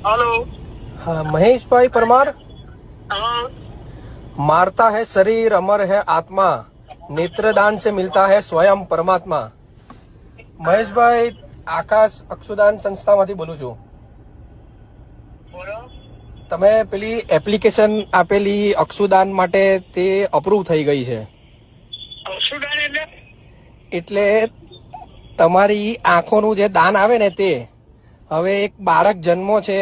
Hello. हाँ, महेश भाई परमार। हाँ। मारता है शरीर अमर है आत्मा, नेत्रदान से मिलता है स्वयं परमात्मा। મહેશભાઈ આકાશ અક્ષુદાન સંસ્થામાંથી બોલું છું. બોલો. તમે પેલી એપ્લિકેશન આપેલી અક્ષુદાન માટે તે અપ્રૂવ થઈ ગઈ છે. અક્ષુદાન એટલે તમારી આંખોનું જે દાન આવે ને તે હવે એક બાળક જન્મો છે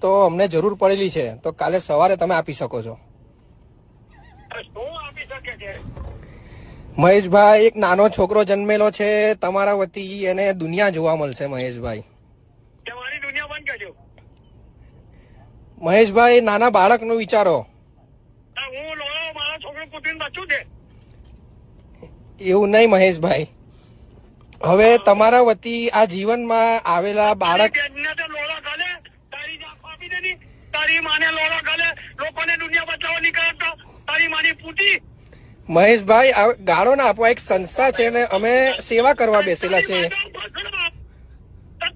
તો અમને જરૂર પડેલી છે, તો કાલે સવારે તમે આપી શકો છો. શું આપી શકે છે? મહેશભાઈ, એક નાનો છોકરો જન્મેલો છે તમારા વતી, એને દુનિયા જોવા મળશે. મહેશભાઈ, તમારી દુનિયા બંધ કરજો. મહેશભાઈ, નાના બાળકનું વિચારો. હું લોયો મારા છોકરો કુટીને બચું છે. એવું નહીં મહેશભાઈ, હવે તમારા વતી આ જીવનમાં આવેલા બાળક લોડા ખાલે તારી જાત આપી દેની, તારી માને લોડા ખાલે લોકોને દુનિયા બચાવવા નીકળતા તારી માની પૂટી. મહેશભાઈ, ગાળો ના આપવા, એક સંસ્થા છે ને અમે સેવા કરવા બેસેલા છે.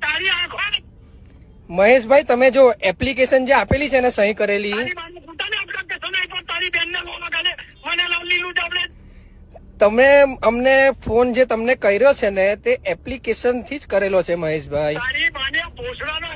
તારી આંખો મહેશભાઈ, તમે જો એપ્લિકેશન જે આપેલી છે ને સહી કરેલી, તારી બેન ને લોડા ખાલે મને લીલું ચાવડે. તમે અમને ફોન જે તમને કર્યો છે ને તે એપ્લિકેશન થી જ કરેલો છે. મહેશભાઈ, તારી માને ભોસડાનો